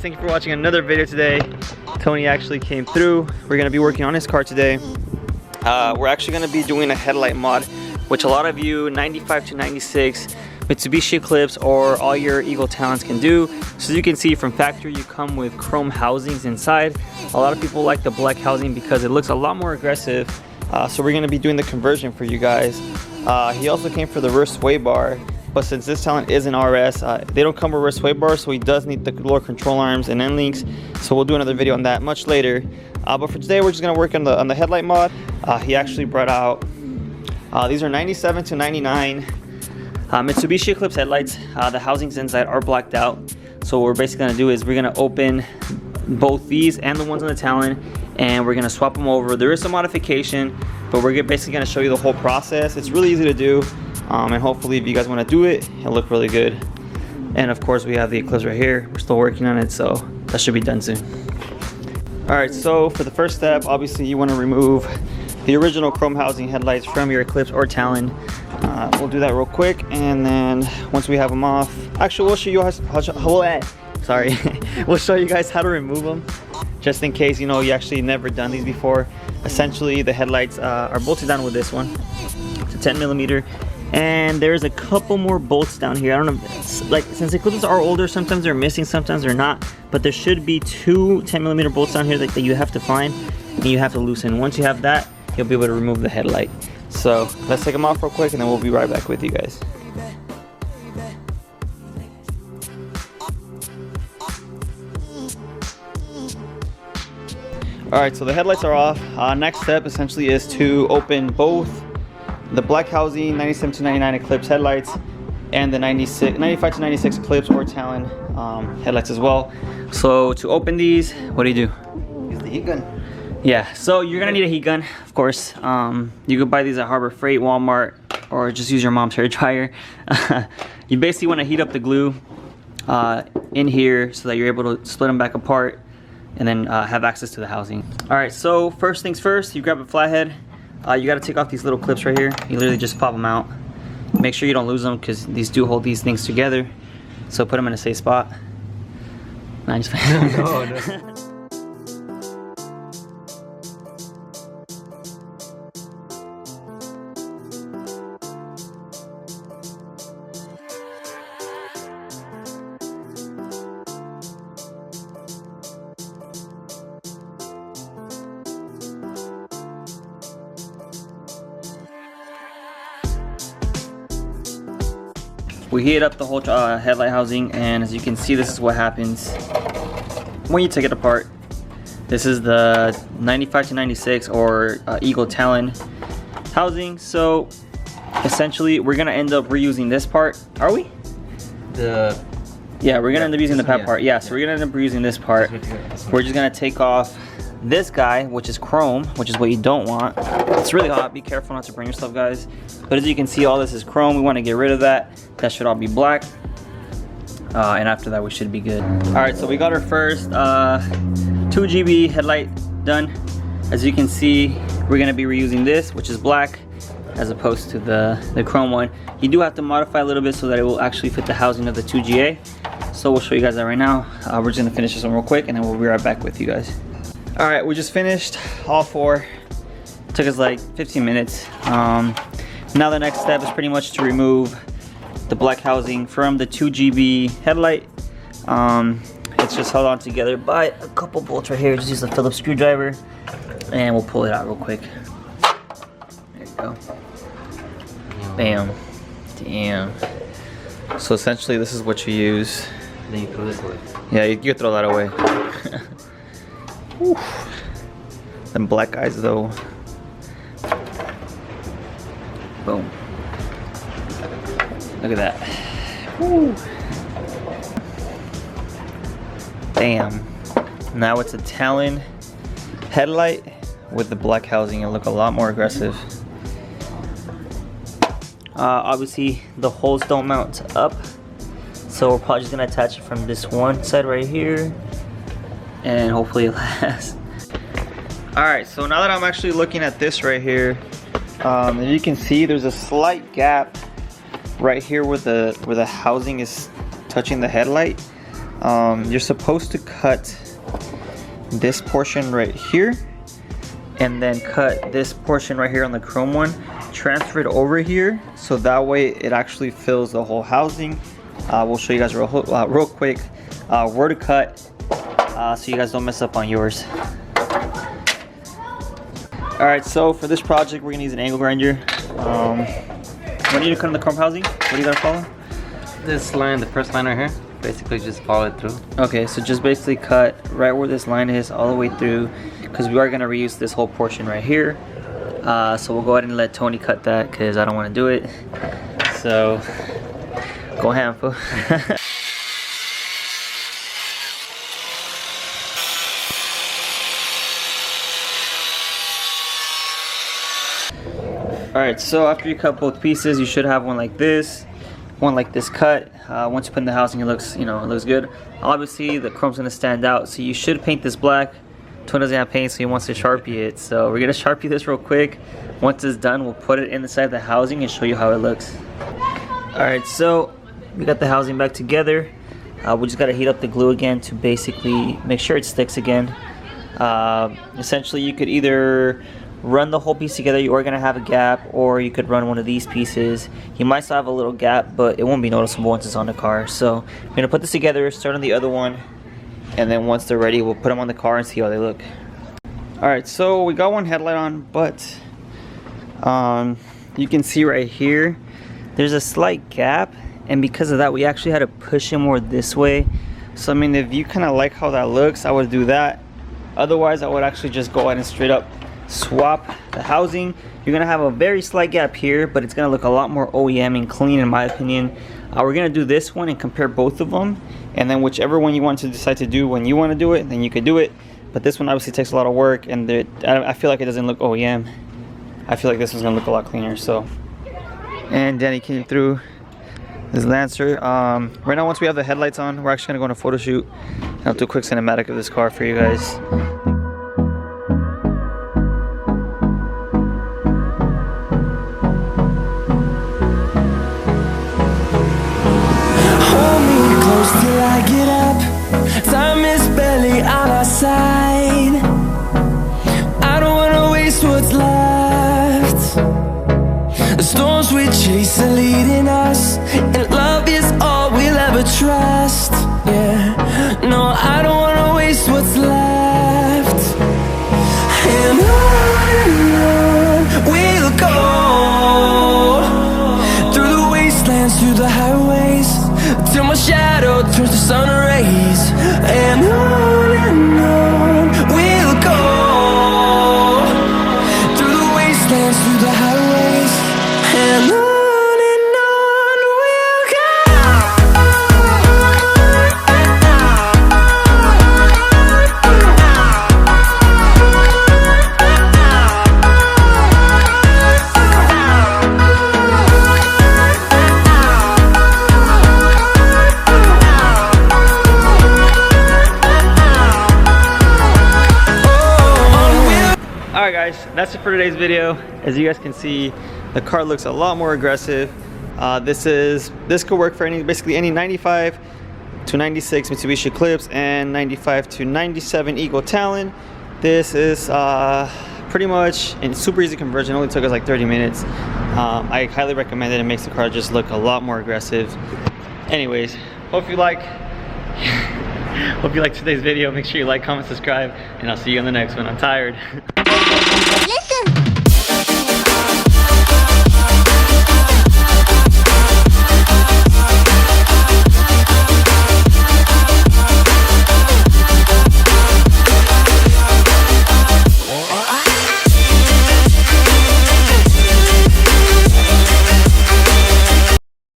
guys, thank you for watching another video today. Tony actually came through. We're gonna be working on his car today. We're actually gonna be doing a headlight mod, which a lot of you 95 to 96 Mitsubishi Eclipse or all your Eagle Talons can do. So as you can see from factory, you come with chrome housings inside. A lot of people like the black housing because it looks a lot more aggressive. So we're gonna be doing the conversion for you guys. He also came for the reverse sway bar, but since this Talon is an RS, they don't come with reverse sway bar, so he does need the lower control arms and end links. So we'll do another video on that much later. But for today, we're just gonna work on the headlight mod. He actually brought out, these are 97 to 99 Mitsubishi Eclipse headlights. The housings inside are blacked out. So what we're basically gonna do is we're gonna open both these and the ones on the Talon, and we're gonna swap them over. There is some modification, but we're basically gonna show you the whole process. It's really easy to do, and hopefully if you guys wanna do it, it'll look really good. And of course we have the Eclipse right here. We're still working on it, so that should be done soon. All right, so for the first step, obviously you wanna remove the original chrome housing headlights from your Eclipse or Talon. We'll do that real quick, and then once we have them off, actually we'll show you we'll show you guys how to remove them, just in case you actually never done these before. Essentially the headlights are bolted down with this one. It's a 10mm, and there's a couple more bolts down here. I don't know, like, since Eclipses are older, sometimes they're missing, sometimes they're not, but there should be two 10mm bolts down here that you have to find and you have to loosen. Once you have that, you'll be able to remove the headlight. So let's take them off real quick, and then we'll be right back with you guys. Alright, so the headlights are off. Next step essentially is to open both the black housing 97 to 99 Eclipse headlights and the 95 to 96 Eclipse or Talon headlights as well. So to open these, what do you do? Use the heat gun. Yeah, so you're gonna need a heat gun, of course. You can buy these at Harbor Freight, Walmart, or just use your mom's hair dryer. You basically want to heat up the glue in here so that you're able to split them back apart and then have access to the housing. All right, so first things first, you grab a flathead. You got to take off these little clips right here. You literally just pop them out. Make sure you don't lose them because these do hold these things together. So put them in a safe spot. No, just No. We heat up the whole headlight housing, and as you can see, this is what happens when you take it apart. This is the 95 to 96 or Eagle Talon housing. So essentially we're gonna end up reusing this part. Are we? Yeah, we're gonna end up using the back part. Yeah, so we're gonna end up reusing this part. We're just gonna take off this guy, which is chrome, which is what you don't want. It's really hot, be careful not to burn yourself, guys. But as you can see, all this is chrome. We want to get rid of that. That should all be black. And after that, we should be good. All right, so we got our first 2GB headlight done. As you can see, we're gonna be reusing this, which is black, as opposed to the chrome one. You do have to modify a little bit so that it will actually fit the housing of the 2GA. So we'll show you guys that right now. We're just gonna finish this one real quick, and then we'll be right back with you guys. All right, we just finished all four. It took us like 15 minutes. Now the next step is pretty much to remove the black housing from the 2GB headlight. It's just held on together by a couple bolts right here. Just use a Phillips screwdriver, and we'll pull it out real quick. There you go. Bam. Damn. So essentially, this is what you use. Then you throw this away. Yeah, you throw that away. Them black guys though. Boom. Look at that. Woo. Damn. Now it's a Talon headlight with the black housing. It'll look a lot more aggressive. Obviously the holes don't mount up, so we're probably just gonna attach it from this one side right here, and hopefully it lasts. Alright, so now that I'm actually looking at this right here, as you can see, there's a slight gap right here where the housing is touching the headlight. You're supposed to cut this portion right here, and then cut this portion right here on the chrome one, transfer it over here, so that way it actually fills the whole housing. We'll show you guys real quick where to cut, so you guys don't mess up on yours. Alright, so for this project we're gonna use an angle grinder. When you cut in the chrome housing, what do you gotta follow? This line, the first line right here, basically just follow it through. Okay, so just basically cut right where this line is all the way through, because we are gonna reuse this whole portion right here. So we'll go ahead and let Tony cut that because I don't want to do it. So go ham, fool. Alright, so after you cut both pieces, you should have one like this cut. Once you put in the housing, it looks, it looks good. Obviously, the chrome's gonna stand out, so you should paint this black. Tony doesn't have paint, so he wants to Sharpie it. So we're gonna Sharpie this real quick. Once it's done, we'll put it inside the housing and show you how it looks. Alright, so we got the housing back together. We just gotta heat up the glue again to basically make sure it sticks again. Essentially, you could either run the whole piece together, you are gonna have a gap, or you could run one of these pieces. You might still have a little gap, but it won't be noticeable once it's on the car. So we're gonna put this together, start on the other one, and then once they're ready, we'll put them on the car and see how they look. Alright, so we got one headlight on, but you can see right here, there's a slight gap, and because of that, we actually had to push it more this way. So I mean, if you kind of like how that looks, I would do that. Otherwise, I would actually just go ahead and straight up swap the housing. You're gonna have a very slight gap here, but it's gonna look a lot more OEM and clean in my opinion. We're gonna do this one and compare both of them, and then whichever one you want to decide to do when you want to do it, then you could do it. But this one obviously takes a lot of work, and I feel like it doesn't look OEM. I feel like this one's gonna look a lot cleaner. So, and Danny came through this Lancer. Right now, once we have the headlights on, we're actually gonna go on a photo shoot, and I'll do a quick cinematic of this car for you guys. Till I get up, time is barely on our side. I don't wanna waste what's left. The storms we chase are leading us, and love is all we'll ever trust. Yeah, no, I don't wanna waste what's left. And on we'll go, through the wastelands, through the highways, till my shadow turns to sun rays. And on we'll go, through the wastelands, through the highways, and on we'll go. Alright guys, that's it for today's video. As you guys can see, the car looks a lot more aggressive. This could work for basically any 95 to 96 Mitsubishi Eclipse and 95 to 97 Eagle Talon. This is pretty much a super easy conversion. It only took us like 30 minutes. I highly recommend it. It makes the car just look a lot more aggressive. Anyways, hope you liked today's video. Make sure you like, comment, subscribe, and I'll see you on the next one. I'm tired.